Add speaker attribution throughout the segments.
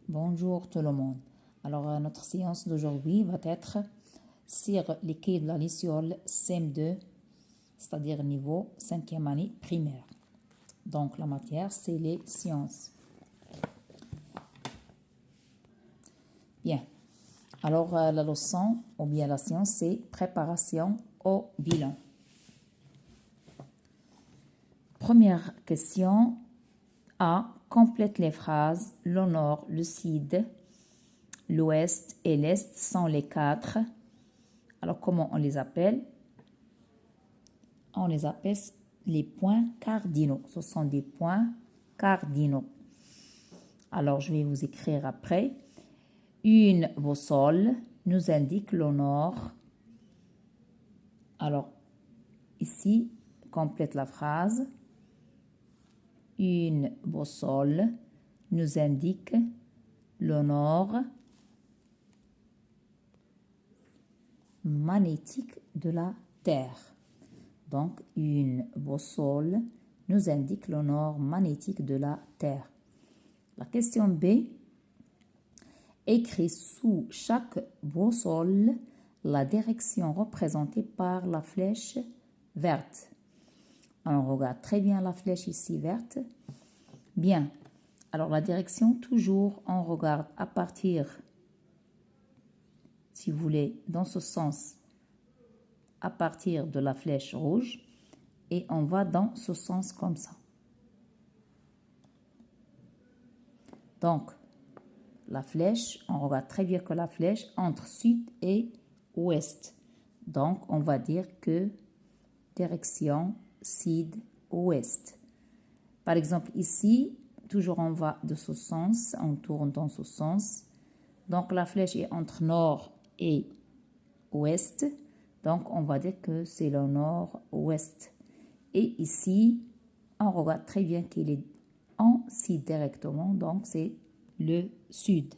Speaker 1: Bonjour tout le monde. Alors, notre séance d'aujourd'hui va être sur les cahiers de la Luciole CM2, c'est-à-dire niveau 5e année primaire. Donc, la matière, c'est les sciences. Bien. Alors, la leçon, ou bien la science, c'est préparation au bilan. Première question. A. Complète les phrases. Le nord, le sud, l'ouest et l'est sont les quatre. Alors, comment on les appelle? On les appelle les points cardinaux. Ce sont des points cardinaux. Alors, je vais vous écrire après. Une boussole nous indique le nord. Alors, ici, complète la phrase. Une boussole nous indique le nord magnétique de la Terre. Donc, une boussole nous indique le nord magnétique de la Terre. La question B. Écrit sous chaque boussole la direction représentée par la flèche verte. Alors, on regarde très bien la flèche ici verte. Bien. Alors, la direction, toujours, on regarde à partir, si vous voulez, dans ce sens, à partir de la flèche rouge, et on va dans ce sens comme ça. Donc, la flèche, on regarde très bien que la flèche entre sud et ouest. Donc, on va dire que direction sud-ouest. Par exemple, ici, toujours on va de ce sens, on tourne dans ce sens. Donc, la flèche est entre nord et ouest. Donc, on va dire que c'est le nord-ouest. Et ici, on regarde très bien qu'il est en sud directement. Donc, c'est le sud.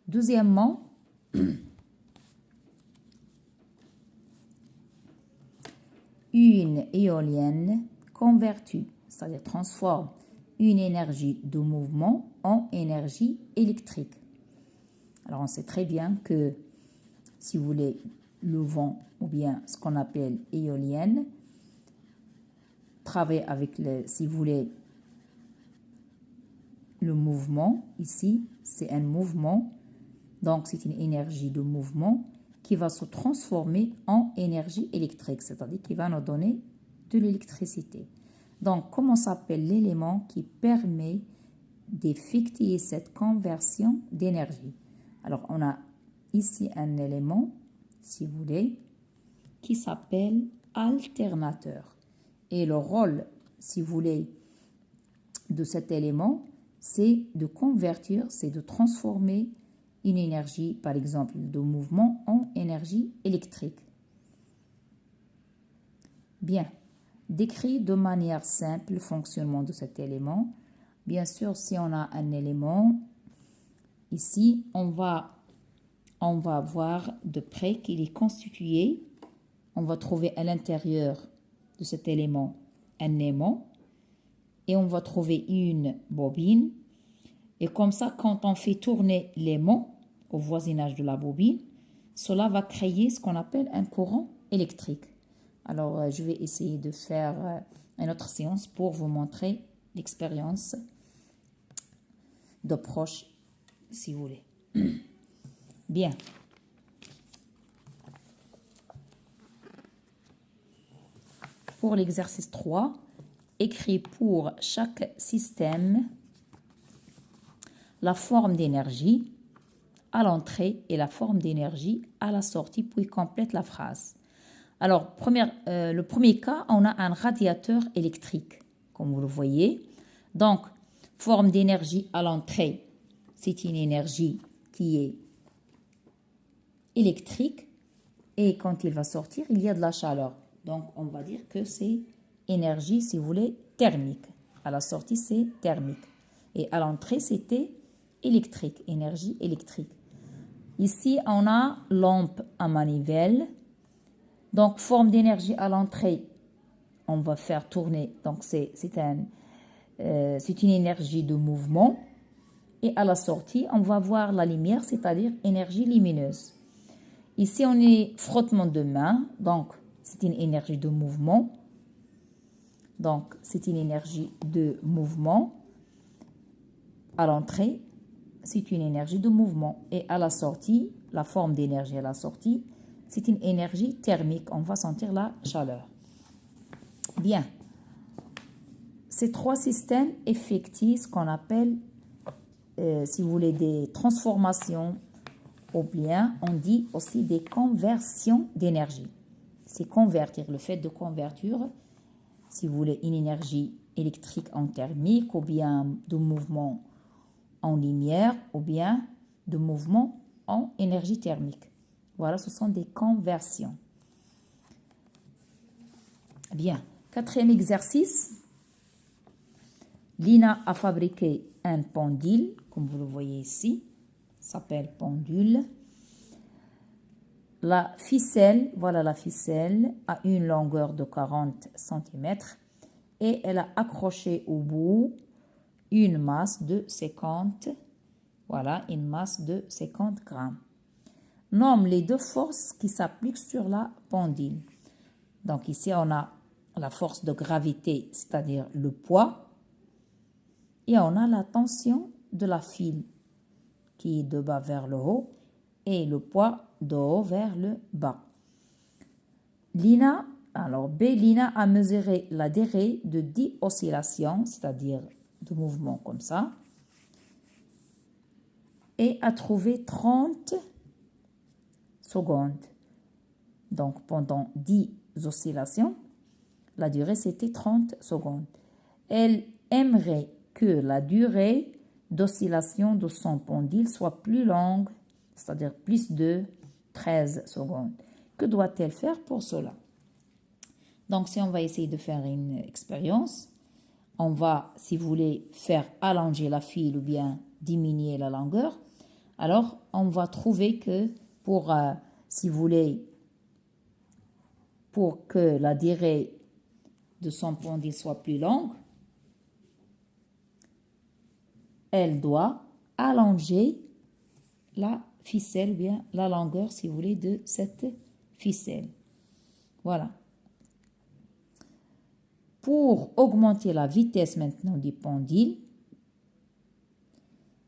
Speaker 1: Deuxièmement, une éolienne convertit, c'est-à-dire transforme une énergie de mouvement en énergie électrique. Alors, on sait très bien que, si vous voulez, le vent, ou bien ce qu'on appelle éolienne, travaille avec, si vous voulez, le mouvement. Ici, c'est un mouvement. Donc, c'est une énergie de mouvement qui va se transformer en énergie électrique, c'est-à-dire qui va nous donner de l'électricité. Donc, comment s'appelle l'élément qui permet d'effectuer cette conversion d'énergie? Alors, on a ici un élément, si vous voulez, qui s'appelle alternateur. Et le rôle, si vous voulez, de cet élément, c'est de convertir, c'est de transformer une énergie, par exemple, de mouvement en énergie électrique. Bien. Décrit de manière simple le fonctionnement de cet élément. Bien sûr, si on a un élément, ici, on va voir de près qu'il est constitué. On va trouver à l'intérieur de cet élément un aimant et on va trouver une bobine. Et comme ça, quand on fait tourner l'aimant au voisinage de la bobine, cela va créer ce qu'on appelle un courant électrique. Alors, je vais essayer de faire une autre séance pour vous montrer l'expérience de proche, si vous voulez. Bien. Pour l'exercice 3, écrit pour chaque système la forme d'énergie à l'entrée et la forme d'énergie à la sortie, puis complète la phrase. Alors, le premier cas, on a un radiateur électrique, comme vous le voyez. Donc, forme d'énergie à l'entrée, c'est une énergie qui est électrique. Et quand il va sortir, il y a de la chaleur. Donc, on va dire que c'est énergie, si vous voulez, thermique. À la sortie, c'est thermique. Et à l'entrée, c'était électrique, énergie électrique. Ici, on a lampe à manivelle. Donc, forme d'énergie à l'entrée, on va faire tourner. Donc, c'est une énergie de mouvement. Et à la sortie, on va voir la lumière, c'est-à-dire énergie lumineuse. Ici, on est frottement de main, donc c'est une énergie de mouvement. Donc, c'est une énergie de mouvement. À l'entrée, c'est une énergie de mouvement. Et à la sortie, la forme d'énergie à la sortie, c'est une énergie thermique. On va sentir la chaleur. Bien. Ces trois systèmes effectuent ce qu'on appelle, si vous voulez, des transformations, ou bien on dit aussi des conversions d'énergie. C'est convertir, le fait de convertir, si vous voulez, une énergie électrique en thermique, ou bien de mouvement en lumière, ou bien de mouvement en énergie thermique. Voilà, ce sont des conversions. Bien, quatrième exercice. Lina a fabriqué un pendule, comme vous le voyez ici, s'appelle pendule. La ficelle, voilà la ficelle, a une longueur de 40 cm et elle a accroché au bout une masse de 50, voilà, une masse de 50 grammes. Nomme les deux forces qui s'appliquent sur la pendule. Donc ici, on a la force de gravité, c'est-à-dire le poids, et on a la tension de la file qui est de bas vers le haut et le poids de haut vers le bas. Lina a mesuré la durée de 10 oscillations, c'est-à-dire de mouvements comme ça, et a trouvé 30 secondes. Donc, pendant 10 oscillations, la durée, c'était 30 secondes. Elle aimerait que la durée d'oscillation de son pendule soit plus longue, c'est-à-dire plus de 13 secondes. Que doit-elle faire pour cela? Donc, si on va essayer de faire une expérience, on va, si vous voulez, faire allonger la file ou bien diminuer la longueur. Alors, on va trouver que pour, si vous voulez, pour que la durée de son pendule soit plus longue, elle doit allonger la ficelle, ou bien la longueur, si vous voulez, de cette ficelle. Voilà. Pour augmenter la vitesse maintenant du pendule,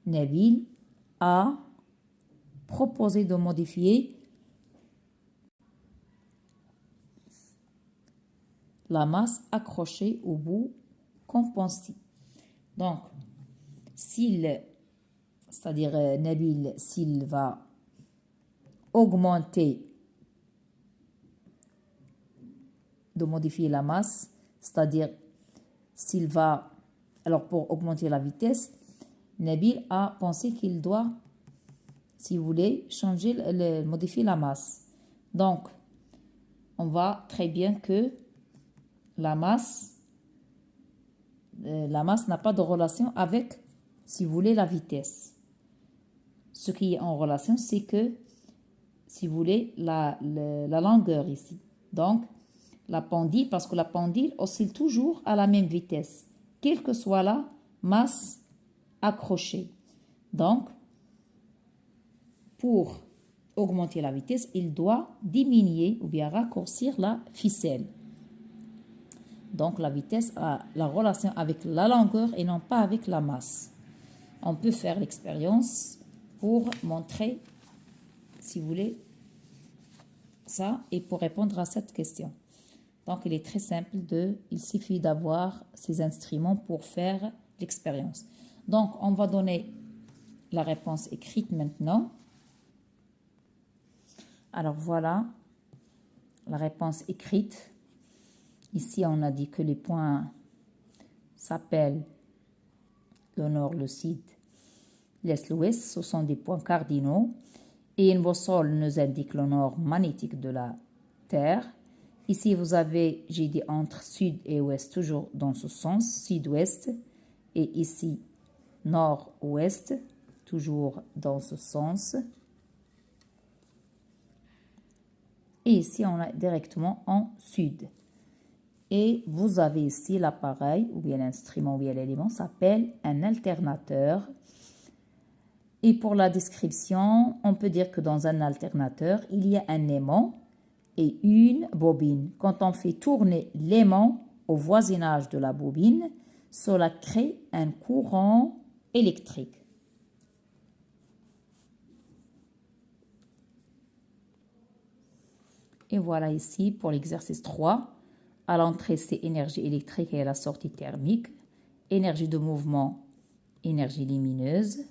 Speaker 1: Nabil a proposé de modifier la masse accrochée au bout qu'on pense. Donc, c'est-à-dire Nabil, s'il va augmenter, de modifier la masse, c'est-à-dire s'il va, alors pour augmenter la vitesse, Nabil a pensé qu'il doit, si vous voulez, modifier la masse. Donc, on voit très bien que la masse n'a pas de relation avec, si vous voulez, la vitesse. Ce qui est en relation, c'est que, si vous voulez, la longueur ici. Donc, la pendule, parce que la pendule oscille toujours à la même vitesse, quelle que soit la masse accrochée. Donc, pour augmenter la vitesse, il doit diminuer ou bien raccourcir la ficelle. Donc, la vitesse a la relation avec la longueur et non pas avec la masse. On peut faire l'expérience pour montrer, si vous voulez, ça et pour répondre à cette question. Donc, il est très simple il suffit d'avoir ces instruments pour faire l'expérience. Donc, on va donner la réponse écrite maintenant. Alors, voilà la réponse écrite. Ici, on a dit que les points s'appellent le nord, le sud, l'est, l'ouest. Ce sont des points cardinaux. Et une boussole nous indique le nord magnétique de la Terre. Ici, vous avez, j'ai dit entre sud et ouest, toujours dans ce sens, sud-ouest. Et ici, nord-ouest, toujours dans ce sens. Et ici, on est directement en sud. Et vous avez ici l'appareil, ou bien l'instrument, ou bien l'élément, s'appelle un alternateur. Et pour la description, on peut dire que dans un alternateur, il y a un aimant et une bobine. Quand on fait tourner l'aimant au voisinage de la bobine, cela crée un courant électrique. Et voilà ici pour l'exercice 3. À l'entrée, c'est énergie électrique et à la sortie thermique. Énergie de mouvement, énergie lumineuse.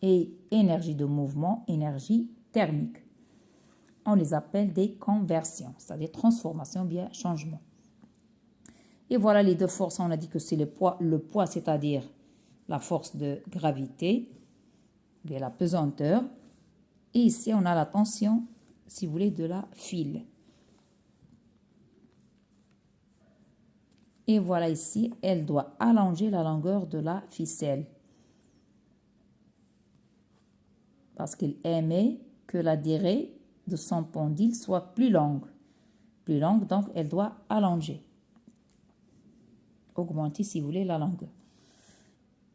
Speaker 1: Et énergie de mouvement, énergie thermique. On les appelle des conversions, c'est-à-dire transformation, bien changement. Et voilà les deux forces, on a dit que c'est le poids c'est-à-dire la force de gravité, bien la pesanteur. Et ici, on a la tension, si vous voulez, de la file. Et voilà ici, elle doit allonger la longueur de la ficelle. Parce qu'il aimait que la durée de son pendule soit plus longue. Plus longue, donc elle doit allonger. Augmenter, si vous voulez, la longueur.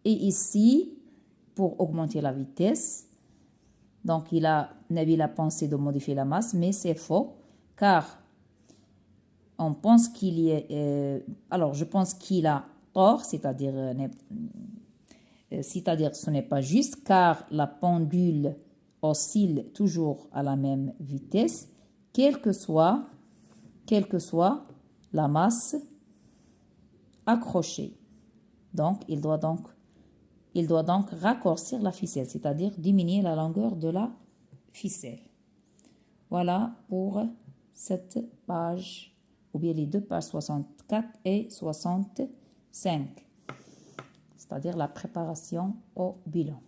Speaker 1: Et ici, pour augmenter la vitesse, donc Nabil a pensé de modifier la masse, mais c'est faux, car on pense qu'il y est... alors, je pense qu'il a tort, c'est-à-dire ce n'est pas juste, car la pendule oscille toujours à la même vitesse, quelle que soit la masse accrochée. Donc, il doit donc raccourcir la ficelle, c'est-à-dire diminuer la longueur de la ficelle. Voilà pour cette page, ou bien les deux pages 64 et 65, c'est-à-dire la préparation au bilan.